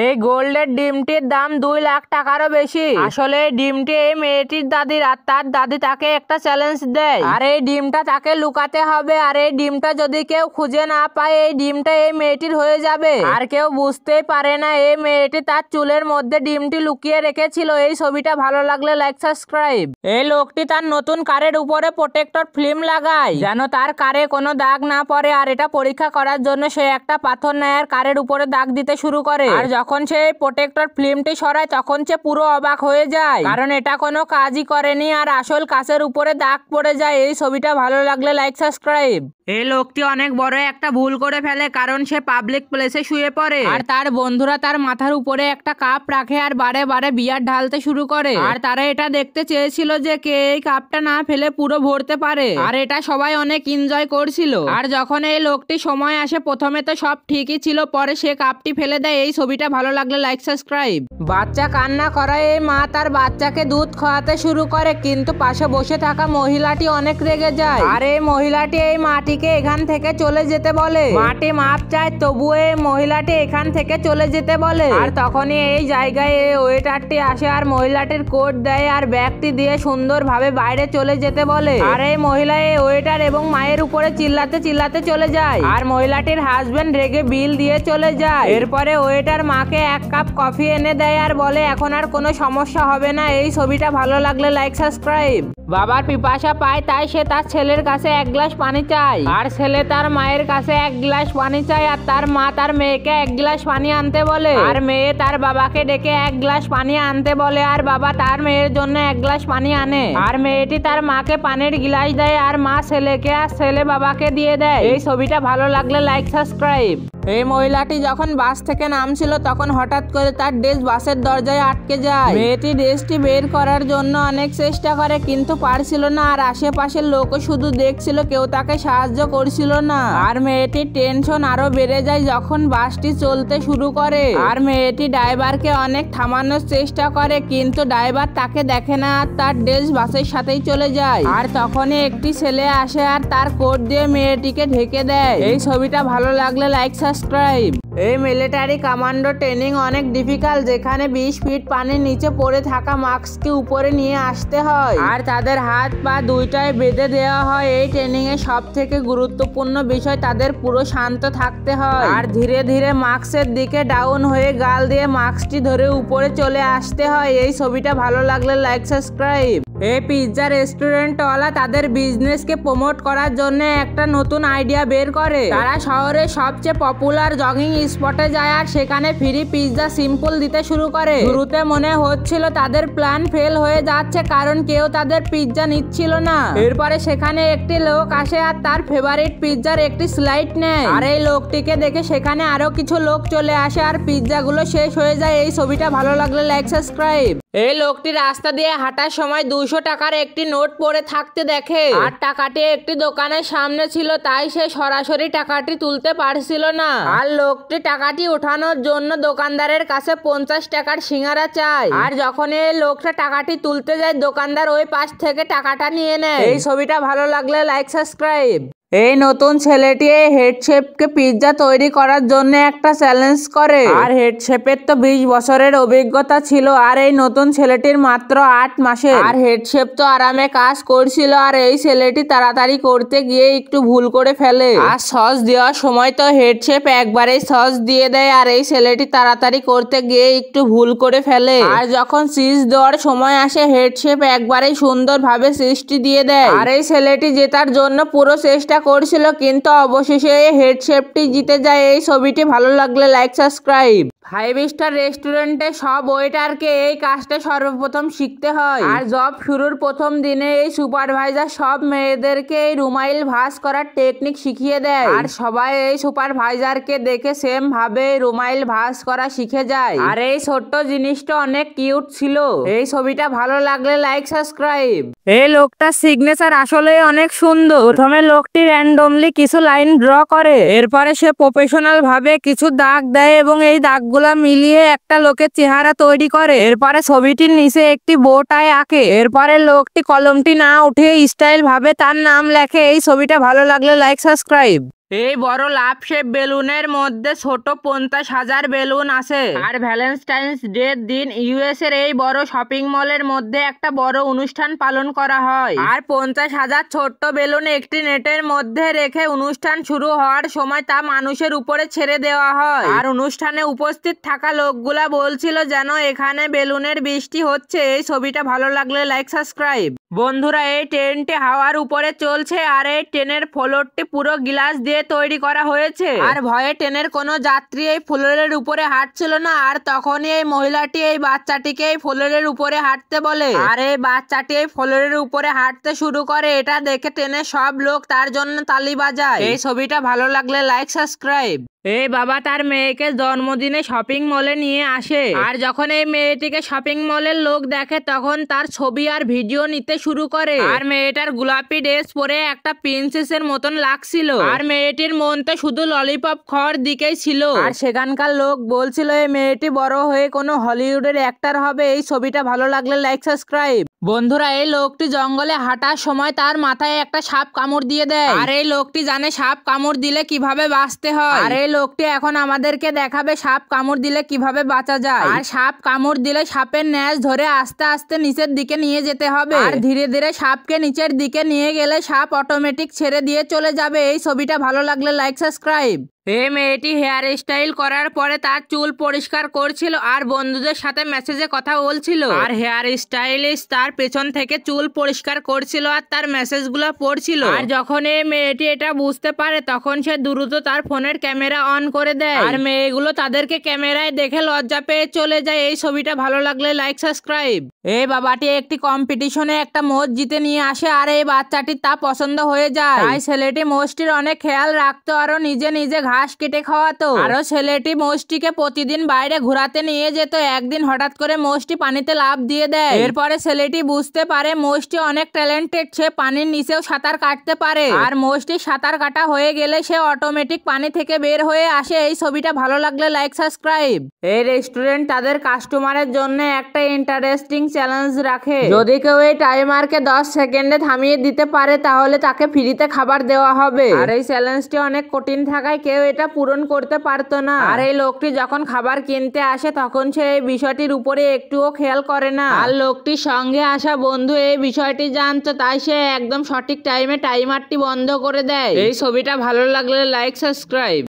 এই গোল্ডের ডিমটির দাম 2 লাখ টাকারও বেশি। আসলে এই ডিমটি এই মেয়েটির দাদির, আর তার দাদি তাকে একটা চ্যালেঞ্জ দেয়, আর এই ডিমটা তাকে লুকাতে হবে। আর এই ডিমটা যদি কেউ খুঁজে না পায়, এই ডিমটা এই মেয়েটির হয়ে যাবে। আর কেউ বুঝতেই পারে না এই মেয়েটি তার চুলের মধ্যে ডিমটি লুকিয়ে রেখেছিল। এই ছবিটা ভালো লাগলে লাইক সাবস্ক্রাইব। এই লোকটি তার নতুন কারের উপরে প্রোটেক্টর ফিল্ম লাগায় যেন তার কারে কোনো দাগ না পড়ে। আর এটা পরীক্ষা করার জন্য সে একটা পাথর নেয় আর কারের উপরে দাগ দিতে শুরু করে। আর যখন সে প্রোটেক্টর ফিল্মটি সরায় তখন সে পুরো অবাক হয়ে যায়, কারণ এটা কোনো কাজই করেনি আর আসল কাচের উপরে দাগ পড়ে যায়। এই ছবিটা ভালো লাগলে লাইক সাবস্ক্রাইব। এই লোকটি অনেক বড় একটা ভুল করে ফেলে, কারণ সে পাবলিক প্লেসে শুয়ে পড়ে আর তার বন্ধুরা তার মাথার উপরে একটা কাপ রাখে আর বারে বারে বিয়ার ঢালতে শুরু করে। আর তারা এটা দেখতে চেয়েছিল যে কে এই কাপটা না ফেলে পুরো ভরতে পারে, আর এটা সবাই অনেক এনজয় করছিল। আর যখন এই লোকটি সময় আসে, প্রথমে তো সব ঠিকই ছিল, পরে সে কাপটি ফেলে দেয়। এই ছবিটা ভালো লাগলে লাইক সাবস্ক্রাইব। বাচ্চা কান্না করায় এই মা তার বাচ্চাকে দুধ খাওয়াতে শুরু করে, কিন্তু পাশে বসে থাকা মহিলাটি অনেক রেগে যায় আর এই মহিলাটি এই মাটিকে এখান থেকে চলে যেতে বলে। মাটি মাপ চায়, তবুও এই মহিলাটি এখান থেকে চলে যেতে বলে। আর তখনই এই জায়গায় এই ওয়েটারটি আসে আর মহিলাটির কোট দেয় আর ব্যাগটি দিয়ে সুন্দরভাবে বাইরে চলে যেতে বলে। আর এই মহিলা এই ওয়েটার এবং মায়ের উপরে চিল্লাতে চিল্লাতে চলে যায় আর মহিলাটির হাজবেন্ড রেগে বিল দিয়ে চলে যায়। এরপরে ওয়েটার মাকে 1 কাপ কফি এনে দেয় আর বলে এখন আর কোনো সমস্যা হবে না। এই ছবিটা ভালো লাগলে লাইক সাবস্ক্রাইব। বাবার পিপাসা পায়, তাই সে তার ছেলের কাছে 1 গ্লাস পানি চায় আর ছেলে তার মায়ের কাছে 1 গ্লাস পানি চায়। আর তার মা তার মেয়েকে 1 গ্লাস পানি আনতে বলে আর মেয়ে তার বাবাকে ডেকে 1 গ্লাস পানি আনতে বলে আর বাবা তার মেয়ের জন্য 1 গ্লাস পানি আনে। আর মেয়েটি তার মাকে পানির গ্লাস দেয় আর মা ছেলেকে আর ছেলে বাবাকে দিয়ে দেয়। এই ছবিটা ভালো লাগলে লাইক সাবস্ক্রাইব। এই মহিলাটি যখন বাস থেকে নামছিল তখন হঠাৎ করে তার ড্রেস বাসের দরজায় আটকে যায়। মেয়েটি ড্রেসটি বের করার জন্য অনেক চেষ্টা করে কিন্তু পারছিল না, আর আশেপাশের লোকও শুধু দেখছিল, কেউ তাকে সাহায্য করছিল না। আর মেয়েটির টেনশন আরো বেড়ে যায় যখন বাসটি চলতে শুরু করে। আর মেয়েটি ড্রাইভারকে অনেক থামানোর চেষ্টা করে, কিন্তু ড্রাইভার তাকে দেখে না আর তার ড্রেস বাসের সাথেই চলে যায়। আর তখনই একটি ছেলে আসে আর তার কোট দিয়ে মেয়েটিকে ঢেকে দেয়। এই ছবিটা ভালো লাগলে লাইক সাবস্ক্রাইব। এই মিলিটারি কমান্ডো ট্রেনিং অনেক ডিফিকাল্ট, যেখানে 20 ফিট পানির নিচে পড়ে থাকা মাস্ককে উপরে নিয়ে আসতে হয় আর তাদের হাত পা দুইটাই বেঁধে দেওয়া হয়। এই ট্রেনিং এ সব থেকে গুরুত্বপূর্ণ বিষয় তাদের পুরো শান্ত থাকতে হয় আর ধীরে ধীরে মাস্কের দিকে ডাউন হয়ে গাল দিয়ে মাস্কটি ধরে উপরে চলে আসতে হয়। এই ছবিটা ভালো লাগলে লাইক সাবস্ক্রাইব। এই পিৎজা রেস্টুরেন্টওয়ালা তাদের বিজনেসকে প্রমোট করার জন্য একটা নতুন আইডিয়া বের করে। তারা শহরের সবচেয়ে পপুলার জগিং স্পটে যায় আর সেখানে ফ্রি পিৎজা সিম্পল দিতে শুরু করে। শুরুতে মনে হচ্ছিল তাদের প্ল্যান ফেল হয়ে যাচ্ছে, কারণ কেউ তাদের পিৎজা নিচ্ছিল না। এরপরে সেখানে একটি লোক আসে আর তার ফেভারিট পিৎজার একটি স্লাইড নেয় আর এই লোকটিকে দেখে সেখানে আরো কিছু লোক চলে আসে আর পিৎজাগুলো শেষ হয়ে যায়। এই ছবিটা ভালো লাগলে লাইক সাবস্ক্রাইব। এই লোকটি রাস্তা দিয়ে হাঁটার সময় 200 টাকার একটি নোট পড়ে থাকতে দেখে আর টাকাটি একটি দোকানের সামনে ছিল, তাই সে সরাসরি টাকাটি তুলতে পারছিল না। আর লোকটি টাকাটি ওঠানোর জন্য দোকানদারের কাছে 50 টাকার সিঙ্গারা চায়। আর যখন এই লোকটা টাকাটি তুলতে যায়, দোকানদার ওই পাশ থেকে টাকাটা নিয়ে নেয়। এই ছবিটা ভালো লাগলে লাইক সাবস্ক্রাইব। এই নতুন ছেলেটি এই হেড শেফকে পিৎজা তৈরি করার জন্য একটা চ্যালেঞ্জ করে আর হেড শেফের তো 20 বছরের অভিজ্ঞতা ছিল আর এই নতুন ছেলেটির মাত্র 8 মাসের। আর হেড শেফ তো আরামে কাজ করছিল আর এই ছেলেটি তাড়াতাড়ি করতে গিয়ে একটু ভুল করে ফেলে। আর সস দেওয়ার সময় তো হেড শেফ একবারেই সস দিয়ে দেয় আর এই ছেলেটি তাড়াতাড়ি করতে গিয়ে একটু ভুল করে ফেলে। আর যখন চিজ দেওয়ার সময় আসে, হেড শেফ একবারেই সুন্দরভাবে চিজটি দিয়ে দেয় আর এই ছেলেটি জেতার জন্য পুরো চেষ্টা করছিল, কিন্তু অবশেষে হেড শেফটি জিতে যায়। এই ছবিটি ভালো লাগলে লাইক সাবস্ক্রাইব। 5 স্টার রেস্টুরেন্টে সব ওয়েটারকে এই কাজটা সর্বপ্রথম শিখতে হয় আর জব শুরুর প্রথম দিনে এই সুপারভাইজার সব মেয়েদেরকে এই রুমাইল ভাঁজ করার টেকনিক শিখিয়ে দেয় আর সবাই এই সুপারভাইজারকে দেখে সেম ভাবে রুমাইল ভাঁজ করা শিখে যায়। আর এই ছোট্ট জিনিসটা অনেক কিউট ছিল। এই ছবিটা ভালো লাগলে লাইক সাবস্ক্রাইব। এই লোকটার সিগনেচার আসলে অনেক সুন্দর। প্রথমে লোকটি র্যান্ডমলি কিছু লাইন ড্র করে, এরপরে সে প্রফেশনাল ভাবে কিছু দাগ দেয় এবং এই দাগগুলা মিলিয়ে একটা লোকের চেহারা তৈরি করে। এরপরে ছবিটির নিচে একটি বো টাই আঁকে। এরপরে লোকটি কলমটি না উঠে স্টাইল ভাবে তার নাম লেখে। এই ছবিটা ভালো লাগলে লাইক সাবস্ক্রাইব। এই বড় লাভ শেপ বেলুনের মধ্যে ছোট 50,000 বেলুন আছে। আর ভ্যালেন্টাইন্স ডে দিন ইউএস এর এই বড় শপিং মলের মধ্যে একটা বড় অনুষ্ঠান পালন করা হয়। আর 50,000 ছোট্ট বেলুন একটি নেটের মধ্যে রেখে অনুষ্ঠান শুরু হওয়ার সময় তা মানুষের উপরে ছেড়ে দেওয়া হয়। আর অনুষ্ঠানে উপস্থিত থাকা লোকগুলা বলছিল যেন এখানে বেলুনের বৃষ্টি হচ্ছে। এই ছবিটা ভালো লাগলে লাইক সাবস্ক্রাইব। বন্ধুরা, এই ট্রেনটি হাওয়ার উপরে চলছে আর এই ট্রেনের ফ্লোরটি পুরো গ্লাস দিয়ে তৈরি করা হয়েছে। আর ভয়ে ট্রেনের কোনো যাত্রী এই ফ্লোরের উপরে হাঁটছিল না। আর তখনই এই মহিলাটি এই বাচ্চাটিকে এই ফ্লোরের উপরে হাঁটতে বলে। আর এই বাচ্চাটি এই ফ্লোরের উপরে হাঁটতে শুরু করে। এটা দেখে ট্রেনের সব লোক তার জন্য তালি বাজায়। এই ছবিটা ভালো লাগলে লাইক সাবস্ক্রাইব। এই বাবা তার মেয়েকে জন্মদিনে শপিং মলে নিয়ে আসে। আর যখন এই মেয়েটিকে শপিং মলের লোক দেখে তখন তার ছবি আর ভিডিও নিতে শুরু করে। আর মেয়েটার গোলাপি ড্রেস পরে একটা প্রিন্সেসের মতন লাগছিল। আর মেয়েটির মন তো শুধু ললিপপ খাওয়ার দিকেই ছিল। আর সেখানকার লোক বলছিল এই মেয়েটি বড় হয়ে কোনো হলিউডের অ্যাক্টর হবে। এই ছবিটা ভালো লাগলে লাইক সাবস্ক্রাইব। বন্ধুরা, এই লোকটি জঙ্গলে হাঁটার সময় তার মাথায় একটা সাপ কামড় দিয়ে দেয়। আর এই লোকটি জানে সাপ কামড় দিলে কিভাবে বাঁচতে হয়। আর এই লোকটি এখন আমাদেরকে দেখাবে সাপ কামড় দিলে কিভাবে বাঁচা যায়। আর সাপ কামড় দিলে সাপের ন্যাস ধরে আস্তে আস্তে নিচের দিকে নিয়ে যেতে হবে। আর ধীরে ধীরে সাপকে নিচের দিকে নিয়ে গেলে সাপ অটোমেটিক ছেড়ে দিয়ে চলে যাবে। এই ছবিটা ভালো লাগলে লাইক সাবস্ক্রাইব। এই মেয়েটি হেয়ার স্টাইল করার পরে তার চুল পরিষ্কার করছিল আর বন্ধুদের সাথে মেসেজে কথা বলছিল। আর হেয়ার স্টাইলিস্ট তার পেছন থেকে চুল পরিষ্কার করছিল আর তার মেসেজ গুলো পড়ছিল। আর যখন এই মেয়েটি এটা বুঝতে পারে তখন সে দ্রুত তার ফোনের ক্যামেরা অন করে দেয়। আর মেয়েগুলো তাদেরকে ক্যামেরায় দেখে লজ্জা পেয়ে চলে যায়। এই ছবিটা ভালো লাগলে লাইক সাবস্ক্রাইব। এই বাবাটি একটি কম্পিটিশনে একটা মোষ জিতে নিয়ে আসে আর এই বাচ্চাটি তা পছন্দ হয়ে যায়। তাই ছেলেটি মোষটির অনেক খেয়াল রাখতো আরো নিজে নিজে ঘাস কেটে খাওয়াতো। আরো ছেলেটি মোষটিকে প্রতিদিন বাইরে ঘোরাতে নিয়ে যেত। একদিন হঠাৎ করে মোষটি পানিতে লাফ দিয়ে দেয়। এরপরে ছেলেটি বুঝতে পারে মোষটি অনেক ট্যালেন্টেড, সে পানির নিচেও সাঁতার কাটতে পারে। আর মোষটি সাঁতার কাটা হয়ে গেলে সে অটোমেটিক পানি থেকে বের হয়ে আসে। এই ছবিটা ভালো লাগলে লাইক সাবস্ক্রাইব। এই রেস্টুরেন্ট তাদের কাস্টমারের জন্য একটা ইন্টারেস্টিং চ্যালেঞ্জ রাখে। যদি কেউ এই টাইমারকে 10 সেকেন্ডে থামিয়ে দিতে পারে তাহলে তাকে ফ্রিতে খাবার দেওয়া হবে। আর এই চ্যালেঞ্জটি অনেক কঠিন থাকায় কেউ এটা পূরণ করতে পারতো না। আর এই লোকটি যখন খাবার কিনতে আসে তখন সে এই বিষয়টির উপরে একটুও খেয়াল করে না। আর লোকটির সঙ্গে আসা বন্ধু এই বিষয়টি জানতো, তাই সে একদম সঠিক টাইমে টাইমারটি বন্ধ করে দেয়। এই ছবিটা ভালো লাগলে লাইক সাবস্ক্রাইব।